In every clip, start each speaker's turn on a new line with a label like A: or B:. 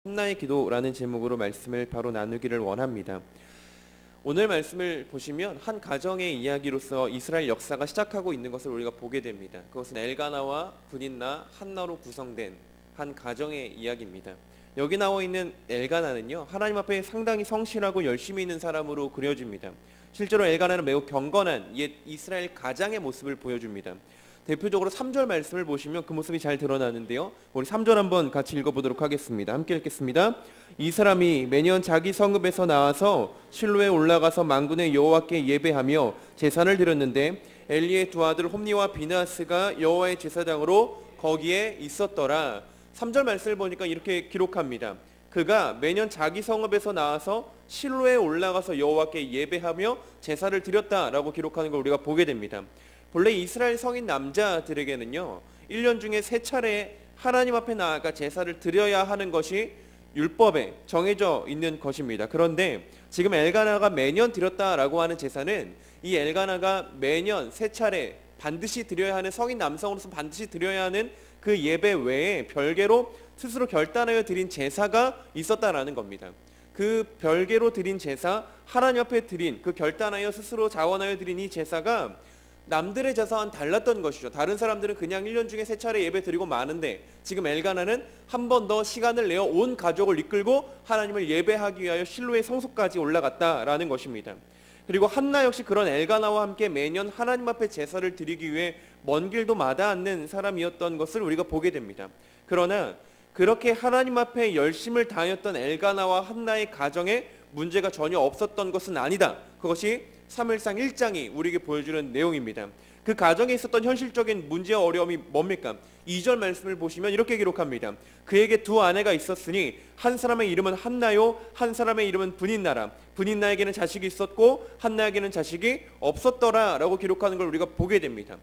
A: 한나의 기도라는 제목으로 말씀을 바로 나누기를 원합니다. 오늘 말씀을 보시면 한 가정의 이야기로서 이스라엘 역사가 시작하고 있는 것을 우리가 보게 됩니다. 그것은 엘가나와 분인나 한나로 구성된 한 가정의 이야기입니다. 여기 나와 있는 엘가나는요, 하나님 앞에 상당히 성실하고 열심히 있는 사람으로 그려집니다. 실제로 엘가나는 매우 경건한 옛 이스라엘 가장의 모습을 보여줍니다. 대표적으로 3절 말씀을 보시면 그 모습이 잘 드러나는데요. 우리 3절 한번 같이 읽어보도록 하겠습니다. 함께 읽겠습니다. 이 사람이 매년 자기 성읍에서 나와서 실로에 올라가서 만군의 여호와께 예배하며 제사를 드렸는데 엘리의 두 아들 홈니와 비나스가 여호와의 제사장으로 거기에 있었더라. 3절 말씀을 보니까 이렇게 기록합니다. 그가 매년 자기 성읍에서 나와서 실로에 올라가서 여호와께 예배하며 제사를 드렸다라고 기록하는 걸 우리가 보게 됩니다. 본래 이스라엘 성인 남자들에게는요, 1년 중에 3차례 하나님 앞에 나아가 제사를 드려야 하는 것이 율법에 정해져 있는 것입니다. 그런데 지금 엘가나가 매년 드렸다라고 하는 제사는 이 엘가나가 매년 3차례 반드시 드려야 하는, 성인 남성으로서 반드시 드려야 하는 그 예배 외에 별개로 스스로 결단하여 드린 제사가 있었다라는 겁니다. 그 별개로 드린 제사, 하나님 앞에 드린, 그 결단하여 스스로 자원하여 드린 이 제사가 남들의 제사와는 달랐던 것이죠. 다른 사람들은 그냥 1년 중에 3차례 예배 드리고 마는데 지금 엘가나는 한 번 더 시간을 내어 온 가족을 이끌고 하나님을 예배하기 위하여 실로의 성소까지 올라갔다라는 것입니다. 그리고 한나 역시 그런 엘가나와 함께 매년 하나님 앞에 제사를 드리기 위해 먼 길도 마다 않는 사람이었던 것을 우리가 보게 됩니다. 그러나 그렇게 하나님 앞에 열심을 다하였던 엘가나와 한나의 가정에 문제가 전혀 없었던 것은 아니다. 그것이 사무엘상 1장이 우리에게 보여주는 내용입니다. 그 가정에 있었던 현실적인 문제와 어려움이 뭡니까? 2절 말씀을 보시면 이렇게 기록합니다. 그에게 두 아내가 있었으니 한 사람의 이름은 한나요, 한 사람의 이름은 분인나라. 분인나에게는 자식이 있었고 한나에게는 자식이 없었더라 라고 기록하는 걸 우리가 보게 됩니다.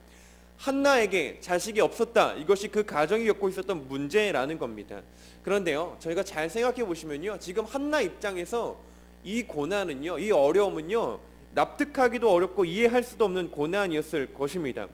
A: 한나에게 자식이 없었다, 이것이 그 가정이 겪고 있었던 문제라는 겁니다. 그런데요, 저희가 잘 생각해 보시면요, 지금 한나 입장에서 이 고난은요, 이 어려움은요, 납득하기도 어렵고 이해할 수도 없는 고난이었을 것입니다.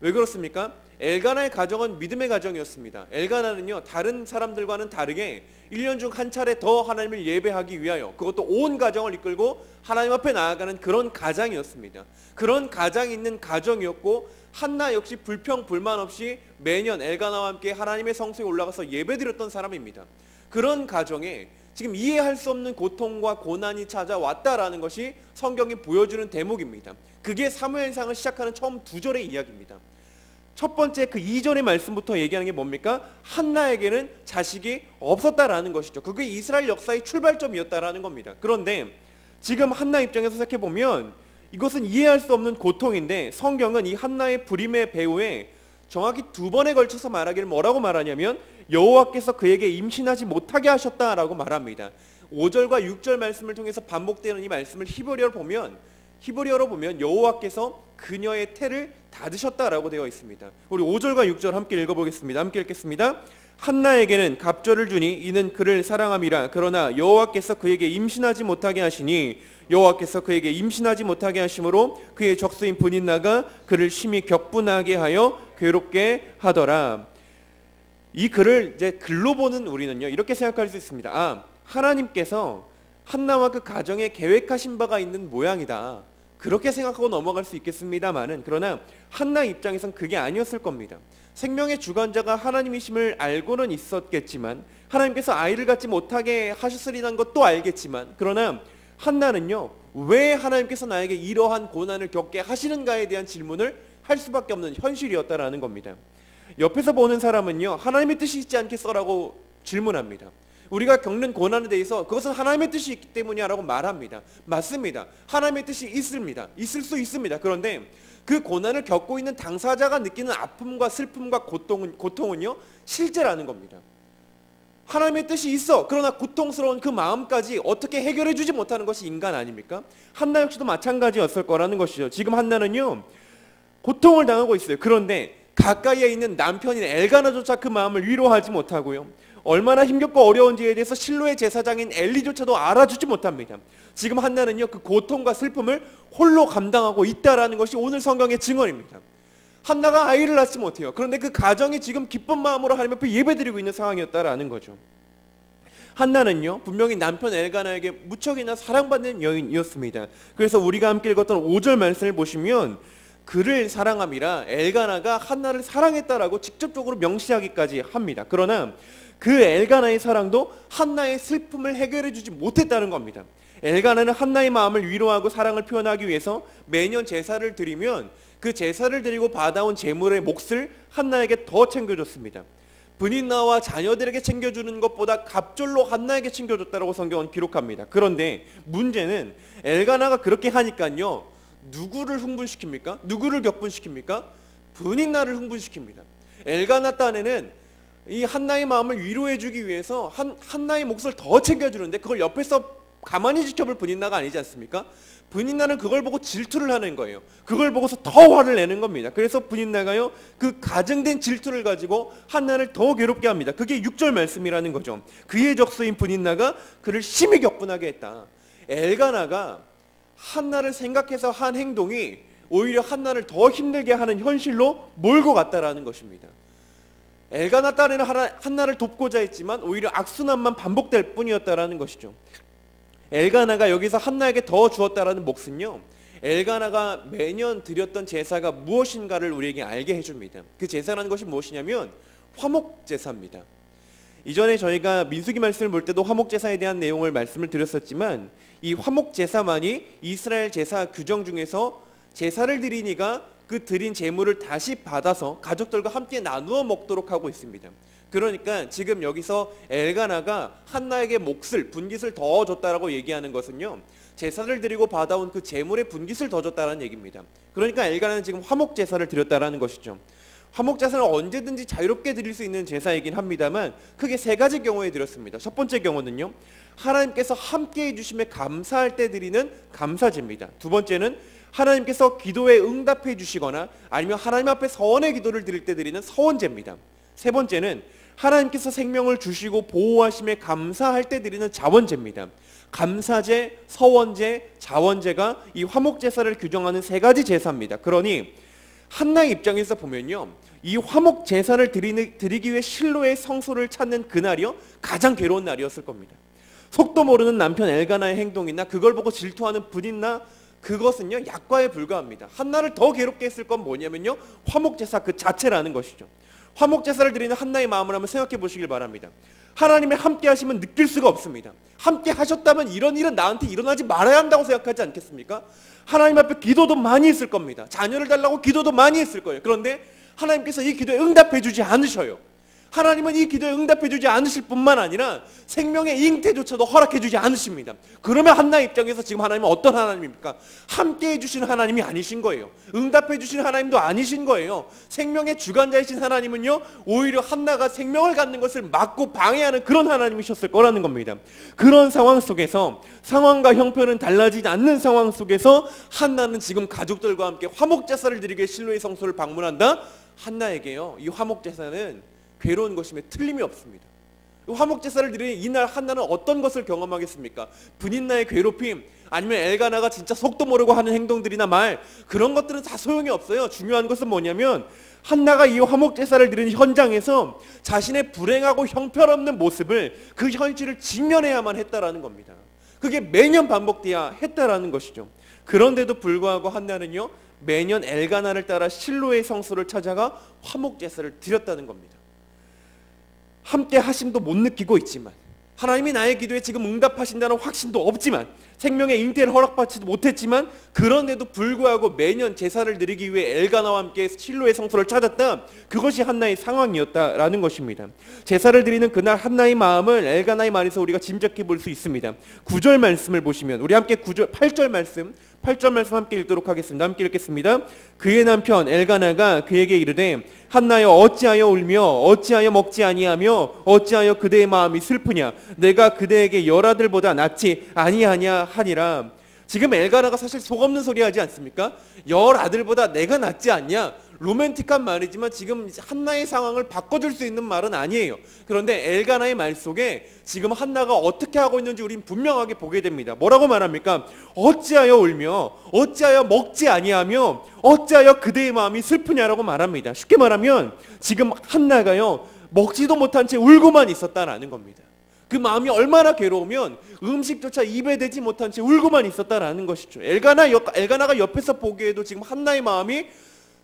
A: 왜 그렇습니까? 엘가나의 가정은 믿음의 가정이었습니다. 엘가나는요, 다른 사람들과는 다르게 1년 중 한 차례 더 하나님을 예배하기 위하여, 그것도 온 가정을 이끌고 하나님 앞에 나아가는 그런 가장이었습니다. 그런 가장이 있는 가정이었고, 한나 역시 불평 불만 없이 매년 엘가나와 함께 하나님의 성소에 올라가서 예배드렸던 사람입니다. 그런 가정에 지금 이해할 수 없는 고통과 고난이 찾아왔다라는 것이 성경이 보여주는 대목입니다. 그게 사무엘상을 시작하는 처음 2절의 이야기입니다. 첫 번째 그 2절의 말씀부터 얘기하는 게 뭡니까? 한나에게는 자식이 없었다라는 것이죠. 그게 이스라엘 역사의 출발점이었다라는 겁니다. 그런데 지금 한나 입장에서 생각해보면 이것은 이해할 수 없는 고통인데, 성경은 이 한나의 불임의 배후에 정확히 2번에 걸쳐서 말하기를 뭐라고 말하냐면 여호와께서 그에게 임신하지 못하게 하셨다라고 말합니다. 5절과 6절 말씀을 통해서 반복되는 이 말씀을 히브리어로 보면 여호와께서 그녀의 태를 닫으셨다라고 되어 있습니다. 우리 5절과 6절 함께 읽어보겠습니다. 함께 읽겠습니다. 한나에게는 갑절을 주니 이는 그를 사랑함이라. 그러나 여호와께서 그에게 임신하지 못하게 하시니 여호와께서 그에게 임신하지 못하게 하심으로 그의 적수인 분인나가 그를 심히 격분하게 하여 괴롭게 하더라. 이 글을 이제 글로 보는 우리는요, 이렇게 생각할 수 있습니다. 하나님께서 한나와 그 가정에 계획하신 바가 있는 모양이다, 그렇게 생각하고 넘어갈 수 있겠습니다만은, 그러나 한나 입장에선 그게 아니었을 겁니다. 생명의 주관자가 하나님이심을 알고는 있었겠지만, 하나님께서 아이를 갖지 못하게 하셨으리라는 것도 알겠지만, 그러나 한나는요, 왜 하나님께서 나에게 이러한 고난을 겪게 하시는가에 대한 질문을 할 수밖에 없는 현실이었다라는 겁니다. 옆에서 보는 사람은요, 하나님의 뜻이 있지 않겠어라고 질문합니다. 우리가 겪는 고난에 대해서 그것은 하나님의 뜻이 있기 때문이야라고 말합니다. 맞습니다. 하나님의 뜻이 있습니다. 있을 수 있습니다. 그런데 그 고난을 겪고 있는 당사자가 느끼는 아픔과 슬픔과 고통은요, 실제라는 겁니다. 하나님의 뜻이 있어. 그러나 고통스러운 그 마음까지 어떻게 해결해 주지 못하는 것이 인간 아닙니까? 한나 역시도 마찬가지였을 거라는 것이죠. 지금 한나는요, 고통을 당하고 있어요. 그런데 가까이에 있는 남편인 엘가나조차 그 마음을 위로하지 못하고요, 얼마나 힘겹고 어려운지에 대해서 실로의 제사장인 엘리조차도 알아주지 못합니다. 지금 한나는요, 그 고통과 슬픔을 홀로 감당하고 있다라는 것이 오늘 성경의 증언입니다. 한나가 아이를 낳지 못해요. 그런데 그 가정이 지금 기쁜 마음으로 하나님 앞에 예배드리고 있는 상황이었다라는 거죠. 한나는요 분명히 남편 엘가나에게 무척이나 사랑받는 여인이었습니다. 그래서 우리가 함께 읽었던 5절 말씀을 보시면 그를 사랑함이라 엘가나가 한나를 사랑했다라고 직접적으로 명시하기까지 합니다. 그러나 그 엘가나의 사랑도 한나의 슬픔을 해결해 주지 못했다는 겁니다. 엘가나는 한나의 마음을 위로하고 사랑을 표현하기 위해서 매년 제사를 드리면 그 제사를 드리고 받아온 제물의 몫을 한나에게 더 챙겨줬습니다. 분인나와 자녀들에게 챙겨주는 것보다 갑절로 한나에게 챙겨줬다고 성경은 기록합니다. 그런데 문제는 엘가나가 그렇게 하니까요 누구를 흥분시킵니까? 누구를 격분시킵니까? 분인나를 흥분시킵니다. 엘가나 딴에는 이 한나의 마음을 위로해주기 위해서 한나의 몫을 더 챙겨주는데 그걸 옆에서 가만히 지켜볼 분인나가 아니지 않습니까? 분인나는 그걸 보고 질투를 하는 거예요. 그걸 보고서 더 화를 내는 겁니다. 그래서 분인나가요 그 가증된 질투를 가지고 한나를 더 괴롭게 합니다. 그게 6절 말씀이라는 거죠. 그의 적수인 분인나가 그를 심히 격분하게 했다. 엘가나가 한나를 생각해서 한 행동이 오히려 한나를 더 힘들게 하는 현실로 몰고 갔다라는 것입니다. 엘가나 딸에는 한나를 돕고자 했지만 오히려 악순환만 반복될 뿐이었다라는 것이죠. 엘가나가 여기서 한나에게 더 주었다라는 몫은요 엘가나가 매년 드렸던 제사가 무엇인가를 우리에게 알게 해줍니다. 그 제사라는 것이 무엇이냐면 화목제사입니다. 이전에 저희가 민수기 말씀을 볼 때도 화목제사에 대한 내용을 말씀을 드렸었지만 이 화목제사만이 이스라엘 제사 규정 중에서 제사를 드리니가 그 드린 제물을 다시 받아서 가족들과 함께 나누어 먹도록 하고 있습니다. 그러니까 지금 여기서 엘가나가 한나에게 몫을 분깃을 더 줬다라고 얘기하는 것은요 제사를 드리고 받아온 그 제물의 분깃을 더 줬다라는 얘기입니다. 그러니까 엘가나는 지금 화목제사를 드렸다라는 것이죠. 화목제사는 언제든지 자유롭게 드릴 수 있는 제사이긴 합니다만 크게 세 가지 경우에 드렸습니다. 첫 번째 경우는요 하나님께서 함께 해주심에 감사할 때 드리는 감사제입니다. 두 번째는 하나님께서 기도에 응답해 주시거나 아니면 하나님 앞에 서원의 기도를 드릴 때 드리는 서원제입니다. 세 번째는 하나님께서 생명을 주시고 보호하심에 감사할 때 드리는 자원제입니다. 감사제, 서원제, 자원제가 이 화목제사를 규정하는 세 가지 제사입니다. 그러니 한나의 입장에서 보면요 이 화목제사를 드리기 위해 실로의 성소를 찾는 그날이요 가장 괴로운 날이었을 겁니다. 속도 모르는 남편 엘가나의 행동이나 그걸 보고 질투하는 분인나 그것은요 약과에 불과합니다. 한나를 더 괴롭게 했을 건 뭐냐면요 화목제사 그 자체라는 것이죠. 화목제사를 드리는 한나의 마음을 한번 생각해 보시길 바랍니다. 하나님의 함께 하심은 느낄 수가 없습니다. 함께 하셨다면 이런 일은 나한테 일어나지 말아야 한다고 생각하지 않겠습니까? 하나님 앞에 기도도 많이 했을 겁니다. 자녀를 달라고 기도도 많이 했을 거예요. 그런데 하나님께서 이 기도에 응답해 주지 않으셔요. 하나님은 이 기도에 응답해 주지 않으실 뿐만 아니라 생명의 잉태조차도 허락해 주지 않으십니다. 그러면 한나의 입장에서 지금 하나님은 어떤 하나님입니까? 함께 해주시는 하나님이 아니신 거예요. 응답해 주시는 하나님도 아니신 거예요. 생명의 주관자이신 하나님은요 오히려 한나가 생명을 갖는 것을 막고 방해하는 그런 하나님이셨을 거라는 겁니다. 그런 상황 속에서 상황과 형편은 달라지지 않는 상황 속에서 한나는 지금 가족들과 함께 화목제사를 드리게 실로의 성소를 방문한다. 한나에게요 이 화목제사는 괴로운 것임에 틀림이 없습니다. 화목제사를 드리는 이날 한나는 어떤 것을 경험하겠습니까? 분인나의 괴롭힘 아니면 엘가나가 진짜 속도 모르고 하는 행동들이나 말 그런 것들은 다 소용이 없어요. 중요한 것은 뭐냐면 한나가 이 화목제사를 드리는 현장에서 자신의 불행하고 형편없는 모습을 그 현실을 직면해야만 했다라는 겁니다. 그게 매년 반복돼야 했다라는 것이죠. 그런데도 불구하고 한나는요 매년 엘가나를 따라 실로의 성소를 찾아가 화목제사를 드렸다는 겁니다. 함께 하심도 못 느끼고 있지만 하나님이 나의 기도에 지금 응답하신다는 확신도 없지만 생명의 잉태를 허락받지도 못했지만 그런데도 불구하고 매년 제사를 드리기 위해 엘가나와 함께 실로의 성소를 찾았다. 그것이 한나의 상황이었다라는 것입니다. 제사를 드리는 그날 한나의 마음을 엘가나의 말에서 우리가 짐작해 볼 수 있습니다. 9절 말씀을 보시면 우리 함께 8절 말씀 함께 읽도록 하겠습니다. 함께 읽겠습니다. 그의 남편 엘가나가 그에게 이르되 한나여 어찌하여 울며 어찌하여 먹지 아니하며 어찌하여 그대의 마음이 슬프냐 내가 그대에게 열 아들보다 낫지 아니하냐 하니라. 지금 엘가나가 사실 속없는 소리 하지 않습니까? 열 아들보다 내가 낫지 않냐? 로맨틱한 말이지만 지금 한나의 상황을 바꿔줄 수 있는 말은 아니에요. 그런데 엘가나의 말 속에 지금 한나가 어떻게 하고 있는지 우린 분명하게 보게 됩니다. 뭐라고 말합니까? 어찌하여 울며 어찌하여 먹지 아니하며 어찌하여 그대의 마음이 슬프냐라고 말합니다. 쉽게 말하면 지금 한나가요 먹지도 못한 채 울고만 있었다라는 겁니다. 그 마음이 얼마나 괴로우면 음식조차 입에 대지 못한 채 울고만 있었다라는 것이죠. 엘가나가 옆에서 보기에도 지금 한나의 마음이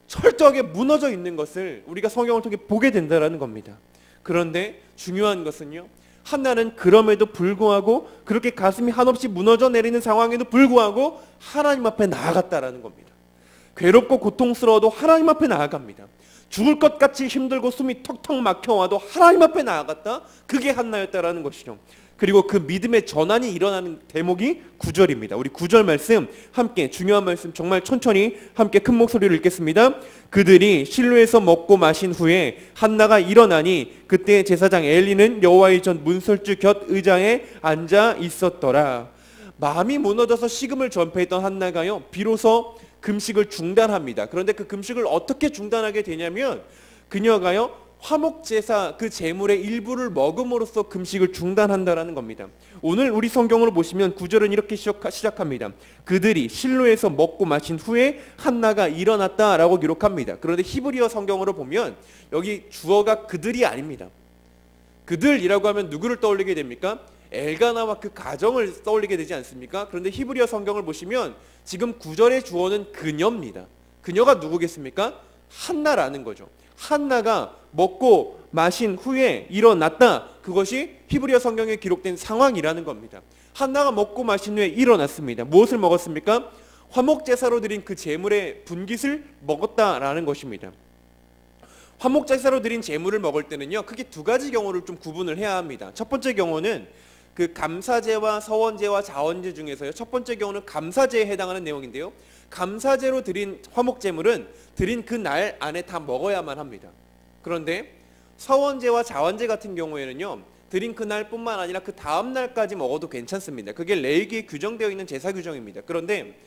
A: 철저하게 무너져 있는 것을 우리가 성경을 통해 보게 된다라는 겁니다. 그런데 중요한 것은요, 한나는 그럼에도 불구하고, 그렇게 가슴이 한없이 무너져 내리는 상황에도 불구하고 하나님 앞에 나아갔다라는 겁니다. 괴롭고 고통스러워도 하나님 앞에 나아갑니다. 죽을 것 같이 힘들고 숨이 턱턱 막혀와도 하나님 앞에 나아갔다. 그게 한나였다라는 것이죠. 그리고 그 믿음의 전환이 일어나는 대목이 9절입니다. 우리 9절 말씀 함께, 중요한 말씀 정말 천천히 함께 큰 목소리로 읽겠습니다. 그들이 실로에서 먹고 마신 후에 한나가 일어나니 그때 제사장 엘리는 여호와의 전 문설주 곁 의자에 앉아 있었더라. 마음이 무너져서 식음을 전폐했던 한나가요, 비로소 금식을 중단합니다. 그런데 그 금식을 어떻게 중단하게 되냐면, 그녀가요 화목제사 그 제물의 일부를 먹음으로써 금식을 중단한다라는 겁니다. 오늘 우리 성경으로 보시면 9절은 이렇게 시작합니다. 그들이 실로에서 먹고 마신 후에 한나가 일어났다라고 기록합니다. 그런데 히브리어 성경으로 보면 여기 주어가 그들이 아닙니다. 그들이라고 하면 누구를 떠올리게 됩니까? 엘가나와 그 가정을 떠올리게 되지 않습니까? 그런데 히브리어 성경을 보시면 지금 9절의 주어는 그녀입니다. 그녀가 누구겠습니까? 한나라는 거죠. 한나가 먹고 마신 후에 일어났다. 그것이 히브리어 성경에 기록된 상황이라는 겁니다. 한나가 먹고 마신 후에 일어났습니다. 무엇을 먹었습니까? 화목제사로 드린 그 제물의 분깃을 먹었다라는 것입니다. 화목제사로 드린 제물을 먹을 때는요, 크게 두 가지 경우를 좀 구분을 해야 합니다. 첫 번째 경우는 그 감사제와 서원제와 자원제 중에서요, 첫 번째 경우는 감사제에 해당하는 내용인데요, 감사제로 드린 화목제물은 드린 그 날 안에 다 먹어야만 합니다. 그런데 서원제와 자원제 같은 경우에는요, 드린 그날뿐만 아니라 그 다음 날까지 먹어도 괜찮습니다. 그게 레위기에 규정되어 있는 제사 규정입니다. 그런데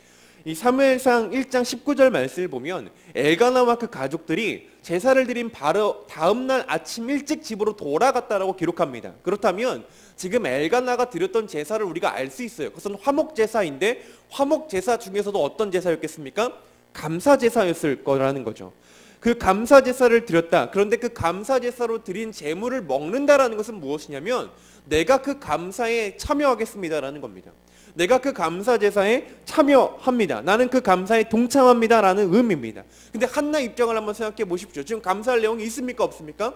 A: 이 사무엘상 1장 19절 말씀을 보면 엘가나와 그 가족들이 제사를 드린 바로 다음 날 아침 일찍 집으로 돌아갔다라고 기록합니다. 그렇다면 지금 엘가나가 드렸던 제사를 우리가 알 수 있어요. 그것은 화목제사인데, 화목제사 중에서도 어떤 제사였겠습니까? 감사제사였을 거라는 거죠. 그 감사제사를 드렸다. 그런데 그 감사제사로 드린 제물을 먹는다라는 것은 무엇이냐면, 내가 그 감사에 참여하겠습니다라는 겁니다. 내가 그 감사제사에 참여합니다. 나는 그 감사에 동참합니다 라는 의미입니다. 근데 한나 입장을 한번 생각해 보십시오. 지금 감사할 내용이 있습니까? 없습니까?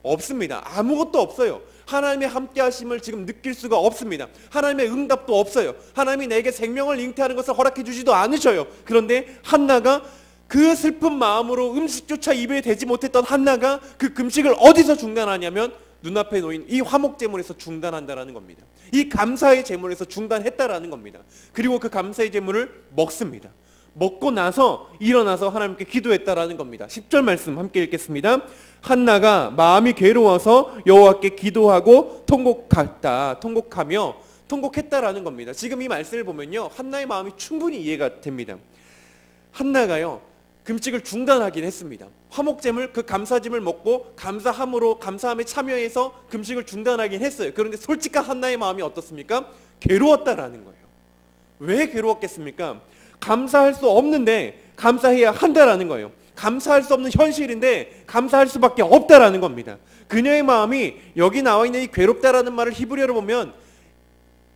A: 없습니다. 아무것도 없어요. 하나님의 함께 하심을 지금 느낄 수가 없습니다. 하나님의 응답도 없어요. 하나님이 내게 생명을 잉태하는 것을 허락해 주지도 않으셔요. 그런데 한나가 그 슬픈 마음으로 음식조차 입에 대지 못했던 한나가 그 금식을 어디서 중단하냐면 눈앞에 놓인 이 화목제물에서 중단한다라는 겁니다. 이 감사의 제물에서 중단했다라는 겁니다. 그리고 그 감사의 제물을 먹습니다. 먹고 나서 일어나서 하나님께 기도했다라는 겁니다. 10절 말씀 함께 읽겠습니다. 한나가 마음이 괴로워서 여호와께 기도하고 통곡했다라는 겁니다. 지금 이 말씀을 보면요, 한나의 마음이 충분히 이해가 됩니다. 한나가요, 금식을 중단하긴 했습니다. 화목제물, 그 감사짐을 먹고 감사함에 참여해서 금식을 중단하긴 했어요. 그런데 솔직한 한나의 마음이 어떻습니까? 괴로웠다라는 거예요. 왜 괴로웠겠습니까? 감사할 수 없는데 감사해야 한다라는 거예요. 감사할 수 없는 현실인데 감사할 수밖에 없다라는 겁니다. 그녀의 마음이 여기 나와 있는 이 괴롭다라는 말을 히브리어로 보면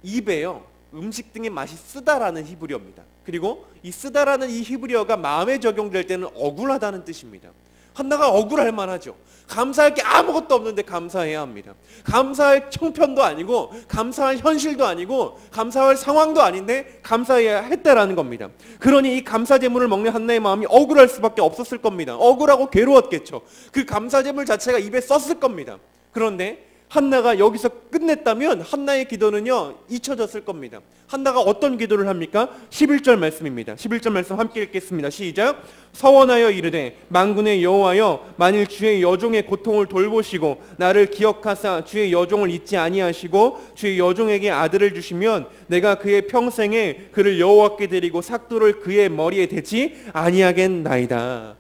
A: 입에요, 음식 등의 맛이 쓰다라는 히브리어입니다. 그리고 이 쓰다라는 이 히브리어가 마음에 적용될 때는 억울하다는 뜻입니다. 한나가 억울할 만하죠. 감사할 게 아무것도 없는데 감사해야 합니다. 감사할 형편도 아니고, 감사할 현실도 아니고, 감사할 상황도 아닌데 감사해야 했다라는 겁니다. 그러니 이 감사제물을 먹는 한나의 마음이 억울할 수밖에 없었을 겁니다. 억울하고 괴로웠겠죠. 그 감사제물 자체가 입에 썼을 겁니다. 그런데 한나가 여기서 끝냈다면 한나의 기도는요, 잊혀졌을 겁니다. 한나가 어떤 기도를 합니까? 11절 말씀입니다. 11절 말씀 함께 읽겠습니다. 시작. 서원하여 이르되 만군의 여호와여, 만일 주의 여종의 고통을 돌보시고 나를 기억하사 주의 여종을 잊지 아니하시고 주의 여종에게 아들을 주시면 내가 그의 평생에 그를 여호와께 드리고 삭도를 그의 머리에 대지 아니하겠나이다.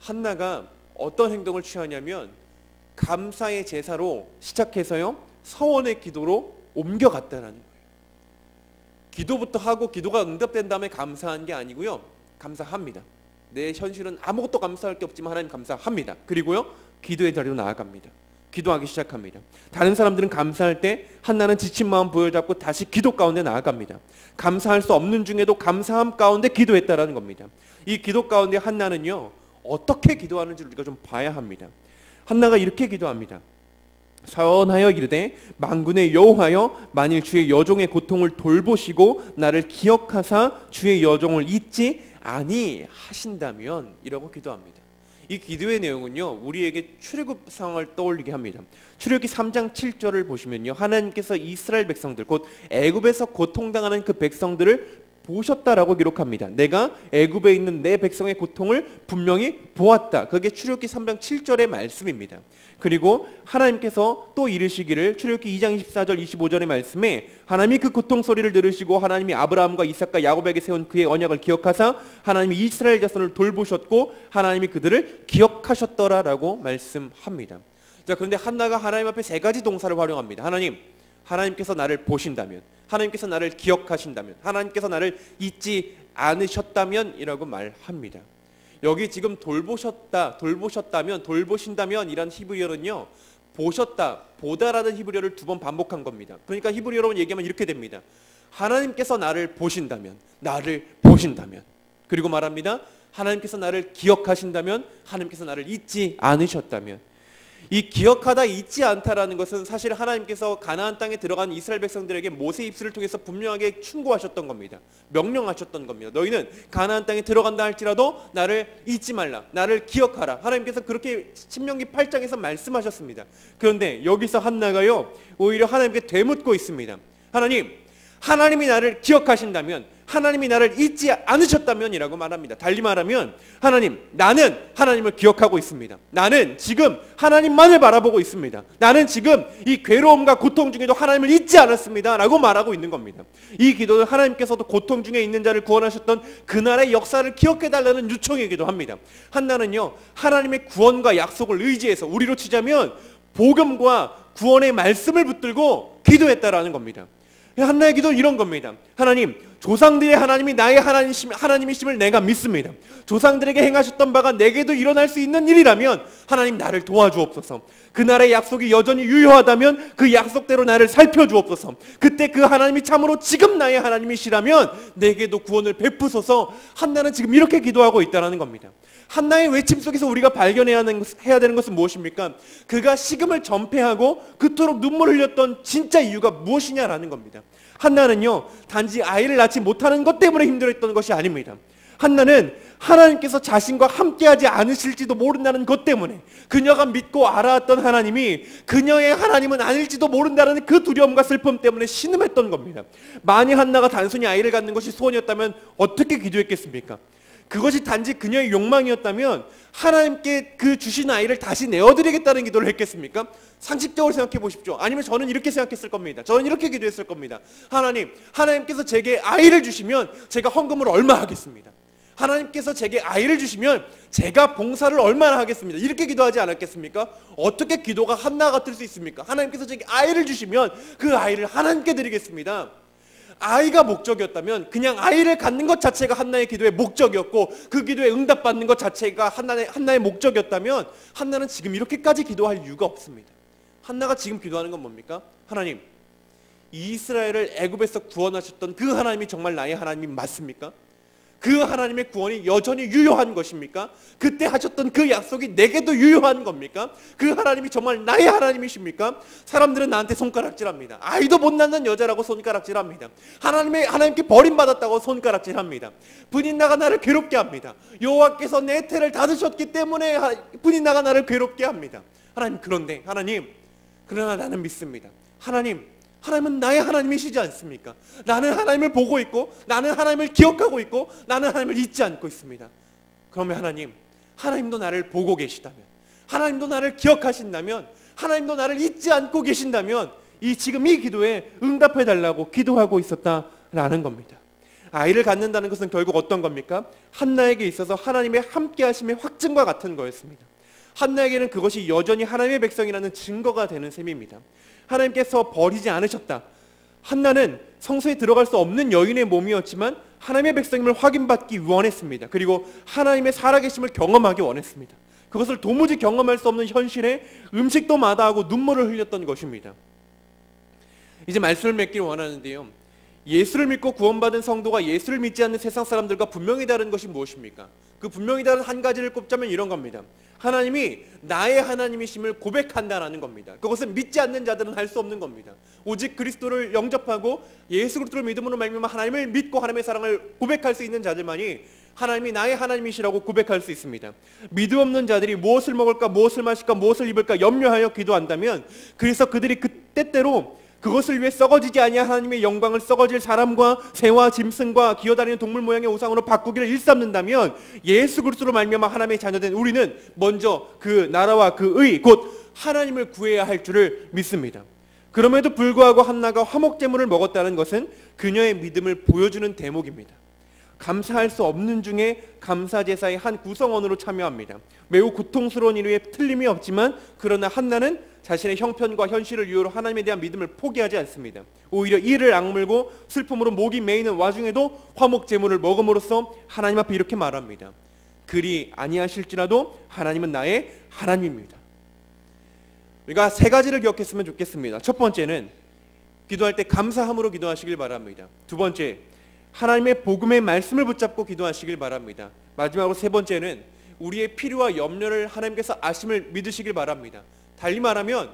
A: 한나가 어떤 행동을 취하냐면 감사의 제사로 시작해서요, 서원의 기도로 옮겨갔다는 거예요. 기도부터 하고 기도가 응답된 다음에 감사한 게 아니고요, 감사합니다. 내 현실은 아무것도 감사할 게 없지만 하나님 감사합니다. 그리고요, 기도의 자리로 나아갑니다. 기도하기 시작합니다. 다른 사람들은 감사할 때 한나는 지친 마음 부여잡고 다시 기도 가운데 나아갑니다. 감사할 수 없는 중에도 감사함 가운데 기도했다라는 겁니다. 이 기도 가운데 한나는요, 어떻게 기도하는지 우리가 좀 봐야 합니다. 한나가 이렇게 기도합니다. 선하여 이르되 만군의 여호와여, 만일 주의 여종의 고통을 돌보시고 나를 기억하사 주의 여종을 잊지 아니하신다면, 이라고 기도합니다. 이 기도의 내용은요, 우리에게 출애굽 상황을 떠올리게 합니다. 출애굽기 3장 7절을 보시면요, 하나님께서 이스라엘 백성들, 곧 애굽에서 고통당하는 그 백성들을 보셨다라고 기록합니다. 내가 애굽에 있는 내 백성의 고통을 분명히 보았다. 그게 출애굽기 3장 7절의 말씀입니다. 그리고 하나님께서 또 이르시기를, 출애굽기 2장 24절 25절의 말씀에 하나님이 그 고통 소리를 들으시고 하나님이 아브라함과 이삭과 야곱에게 세운 그의 언약을 기억하사 하나님이 이스라엘 자손을 돌보셨고 하나님이 그들을 기억하셨더라라고 말씀합니다. 자, 그런데 한나가 하나님 앞에 세 가지 동사를 활용합니다. 하나님께서 나를 보신다면, 하나님께서 나를 기억하신다면, 하나님께서 나를 잊지 않으셨다면 이라고 말합니다. 여기 지금 돌보셨다면, 돌보신다면 이란 히브리어는요, 보셨다, 보다라는 히브리어를 2번 반복한 겁니다. 그러니까 히브리어로 얘기하면 이렇게 됩니다. 하나님께서 나를 보신다면, 나를 보신다면, 그리고 말합니다. 하나님께서 나를 기억하신다면, 하나님께서 나를 잊지 않으셨다면. 이 기억하다 잊지 않다라는 것은 사실 하나님께서 가나안 땅에 들어간 이스라엘 백성들에게 모세 입술을 통해서 분명하게 충고하셨던 겁니다. 명령하셨던 겁니다. 너희는 가나안 땅에 들어간다 할지라도 나를 잊지 말라, 나를 기억하라. 하나님께서 그렇게 신명기 8장에서 말씀하셨습니다. 그런데 여기서 한나가요, 오히려 하나님께 되묻고 있습니다. 하나님이 나를 기억하신다면, 하나님이 나를 잊지 않으셨다면 이라고 말합니다. 달리 말하면 나는 하나님을 기억하고 있습니다. 나는 지금 하나님만을 바라보고 있습니다. 나는 지금 이 괴로움과 고통 중에도 하나님을 잊지 않았습니다 라고 말하고 있는 겁니다. 이 기도는 하나님께서도 고통 중에 있는 자를 구원하셨던 그날의 역사를 기억해달라는 요청이기도 합니다. 한나는요, 하나님의 구원과 약속을 의지해서, 우리로 치자면 복음과 구원의 말씀을 붙들고 기도했다라는 겁니다. 한나의 기도는 이런 겁니다. 하나님, 조상들의 하나님이 나의 하나님이심을 내가 믿습니다. 조상들에게 행하셨던 바가 내게도 일어날 수 있는 일이라면 하나님 나를 도와주옵소서. 그날의 약속이 여전히 유효하다면 그 약속대로 나를 살펴주옵소서. 그때 그 하나님이 참으로 지금 나의 하나님이시라면 내게도 구원을 베푸소서. 한나는 지금 이렇게 기도하고 있다는 겁니다. 한나의 외침 속에서 우리가 발견해야 되는 것은 무엇입니까? 그가 식음을 전폐하고 그토록 눈물을 흘렸던 진짜 이유가 무엇이냐라는 겁니다. 한나는요, 단지 아이를 낳지 못하는 것 때문에 힘들었던 것이 아닙니다. 한나는 하나님께서 자신과 함께하지 않으실지도 모른다는 것 때문에, 그녀가 믿고 알아왔던 하나님이 그녀의 하나님은 아닐지도 모른다는 그 두려움과 슬픔 때문에 신음했던 겁니다. 만일 한나가 단순히 아이를 갖는 것이 소원이었다면 어떻게 기도했겠습니까? 그것이 단지 그녀의 욕망이었다면 하나님께 그 주신 아이를 다시 내어드리겠다는 기도를 했겠습니까? 상식적으로 생각해 보십시오. 아니면 저는 이렇게 생각했을 겁니다. 저는 이렇게 기도했을 겁니다. 하나님께서 제게 아이를 주시면 제가 헌금을 얼마 하겠습니다. 하나님께서 제게 아이를 주시면 제가 봉사를 얼마나 하겠습니다. 이렇게 기도하지 않았겠습니까? 어떻게 기도가 한나 같을 수 있습니까? 하나님께서 제게 아이를 주시면 그 아이를 하나님께 드리겠습니다. 아이가 목적이었다면 그냥 아이를 갖는 것 자체가 한나의 기도의 목적이었고, 그 기도에 응답받는 것 자체가 한나의 목적이었다면 한나는 지금 이렇게까지 기도할 이유가 없습니다. 한나가 지금 기도하는 건 뭡니까? 하나님, 이스라엘을 애굽에서 구원하셨던 그 하나님이 정말 나의 하나님이 맞습니까? 그 하나님의 구원이 여전히 유효한 것입니까? 그때 하셨던 그 약속이 내게도 유효한 겁니까? 그 하나님이 정말 나의 하나님이십니까? 사람들은 나한테 손가락질합니다. 아이도 못 낳는 여자라고 손가락질합니다. 하나님께 버림받았다고 손가락질합니다. 분인나가 나를 괴롭게 합니다. 여호와께서 내 태를 닫으셨기 때문에 분인나가 나를 괴롭게 합니다. 그러나 나는 믿습니다. 하나님은 나의 하나님이시지 않습니까? 나는 하나님을 보고 있고, 나는 하나님을 기억하고 있고, 나는 하나님을 잊지 않고 있습니다. 그러면 하나님도 나를 보고 계시다면, 하나님도 나를 기억하신다면, 하나님도 나를 잊지 않고 계신다면 지금 이 기도에 응답해달라고 기도하고 있었다라는 겁니다. 아이를 갖는다는 것은 결국 어떤 겁니까? 한나에게 있어서 하나님의 함께하심의 확증과 같은 거였습니다. 한나에게는 그것이 여전히 하나님의 백성이라는 증거가 되는 셈입니다. 하나님께서 버리지 않으셨다. 한나는 성소에 들어갈 수 없는 여인의 몸이었지만 하나님의 백성임을 확인받기 원했습니다. 그리고 하나님의 살아계심을 경험하기 원했습니다. 그것을 도무지 경험할 수 없는 현실에 음식도 마다하고 눈물을 흘렸던 것입니다. 이제 말씀을 맺길 원하는데요. 예수를 믿고 구원받은 성도가 예수를 믿지 않는 세상 사람들과 분명히 다른 것이 무엇입니까? 그 분명히 다른 한 가지를 꼽자면 이런 겁니다. 하나님이 나의 하나님이심을 고백한다라는 겁니다. 그것은 믿지 않는 자들은 할 수 없는 겁니다. 오직 그리스도를 영접하고 예수 그리스도를 믿음으로 말미암아 하나님을 믿고 하나님의 사랑을 고백할 수 있는 자들만이 하나님이 나의 하나님이시라고 고백할 수 있습니다. 믿음 없는 자들이 무엇을 먹을까, 무엇을 마실까, 무엇을 입을까 염려하여 기도한다면, 그래서 그들이 그 때때로 그것을 위해 썩어지지 아니한 하나님의 영광을 썩어질 사람과 새와 짐승과 기어다니는 동물 모양의 우상으로 바꾸기를 일삼는다면, 예수 그리스도로 말미암아 하나님의 자녀된 우리는 먼저 그 나라와 그 의 곧 하나님을 구해야 할 줄을 믿습니다. 그럼에도 불구하고 한나가 화목제물을 먹었다는 것은 그녀의 믿음을 보여주는 대목입니다. 감사할 수 없는 중에 감사제사의 한 구성원으로 참여합니다. 매우 고통스러운 일에 틀림이 없지만, 그러나 한나는 자신의 형편과 현실을 이유로 하나님에 대한 믿음을 포기하지 않습니다. 오히려 이를 악물고 슬픔으로 목이 메이는 와중에도 화목제물을 먹음으로써 하나님 앞에 이렇게 말합니다. 그리 아니하실지라도 하나님은 나의 하나님입니다. 우리가 세 가지를 기억했으면 좋겠습니다. 첫 번째는 기도할 때 감사함으로 기도하시길 바랍니다. 두 번째, 하나님의 복음의 말씀을 붙잡고 기도하시길 바랍니다. 마지막으로 세 번째는 우리의 필요와 염려를 하나님께서 아심을 믿으시길 바랍니다. 달리 말하면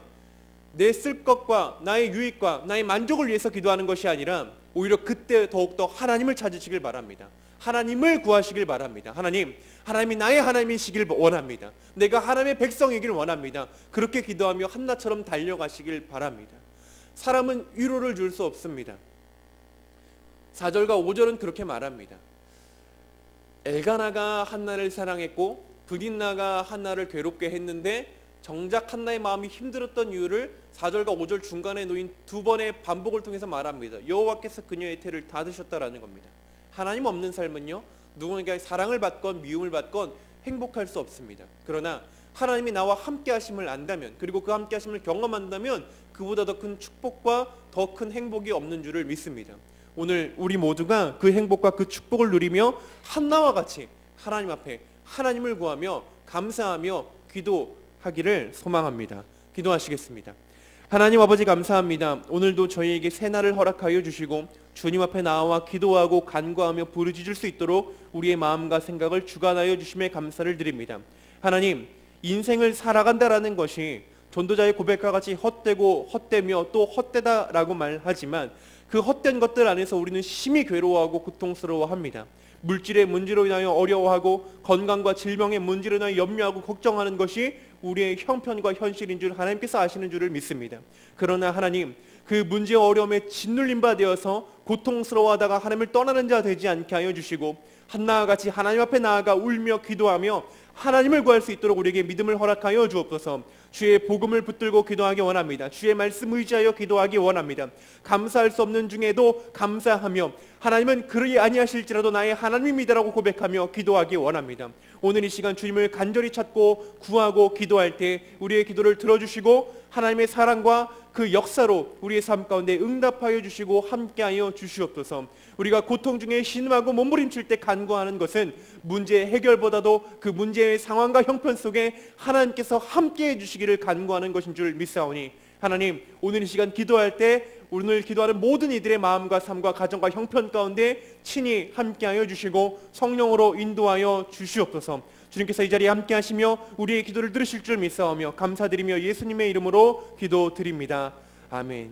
A: 내 쓸 것과 나의 유익과 나의 만족을 위해서 기도하는 것이 아니라 오히려 그때 더욱더 하나님을 찾으시길 바랍니다. 하나님을 구하시길 바랍니다. 하나님이 나의 하나님이시길 원합니다. 내가 하나님의 백성이길 원합니다. 그렇게 기도하며 한나처럼 달려가시길 바랍니다. 사람은 위로를 줄 수 없습니다. 4절과 5절은 그렇게 말합니다. 엘가나가 한나를 사랑했고 브딘나가 한나를 괴롭게 했는데 정작 한나의 마음이 힘들었던 이유를 4절과 5절 중간에 놓인 두 번의 반복을 통해서 말합니다. 여호와께서 그녀의 태를 닫으셨다라는 겁니다. 하나님 없는 삶은요, 누군가의 사랑을 받건 미움을 받건 행복할 수 없습니다. 그러나 하나님이 나와 함께 하심을 안다면, 그리고 그 함께 하심을 경험한다면 그보다 더 큰 축복과 더 큰 행복이 없는 줄을 믿습니다. 오늘 우리 모두가 그 행복과 그 축복을 누리며 한나와 같이 하나님 앞에 하나님을 구하며 감사하며 기도하기를 소망합니다. 기도하시겠습니다. 하나님 아버지 감사합니다. 오늘도 저희에게 새날을 허락하여 주시고 주님 앞에 나와 기도하고 간구하며 부르짖을 수 있도록 우리의 마음과 생각을 주관하여 주심에 감사를 드립니다. 하나님, 인생을 살아간다라는 것이 전도자의 고백과 같이 헛되고 헛되며 또 헛되다라고 말하지만 그 헛된 것들 안에서 우리는 심히 괴로워하고 고통스러워합니다. 물질의 문제로 인하여 어려워하고 건강과 질병의 문제로 인하여 염려하고 걱정하는 것이 우리의 형편과 현실인 줄 하나님께서 아시는 줄을 믿습니다. 그러나 하나님, 그 문제와 어려움에 짓눌린 바 되어서 고통스러워하다가 하나님을 떠나는 자 되지 않게 하여 주시고 한나와 같이 하나님 앞에 나아가 울며 기도하며 하나님을 구할 수 있도록 우리에게 믿음을 허락하여 주옵소서. 주의 복음을 붙들고 기도하기 원합니다. 주의 말씀 의지하여 기도하기 원합니다. 감사할 수 없는 중에도 감사하며 하나님은 그리 아니하실지라도 나의 하나님이다라고 고백하며 기도하기 원합니다. 오늘 이 시간 주님을 간절히 찾고 구하고 기도할 때 우리의 기도를 들어주시고 하나님의 사랑과 그 역사로 우리의 삶 가운데 응답하여 주시고 함께하여 주시옵소서. 우리가 고통 중에 신음하고 몸부림칠 때 간구하는 것은 문제 해결보다도 그 문제의 상황과 형편 속에 하나님께서 함께해 주시기를 간구하는 것인 줄 믿사오니, 하나님, 오늘 이 시간 기도할 때 오늘 기도하는 모든 이들의 마음과 삶과 가정과 형편 가운데 친히 함께하여 주시고 성령으로 인도하여 주시옵소서. 주님께서 이 자리에 함께 하시며 우리의 기도를 들으실 줄 믿사오며 감사드리며 예수님의 이름으로 기도드립니다. 아멘.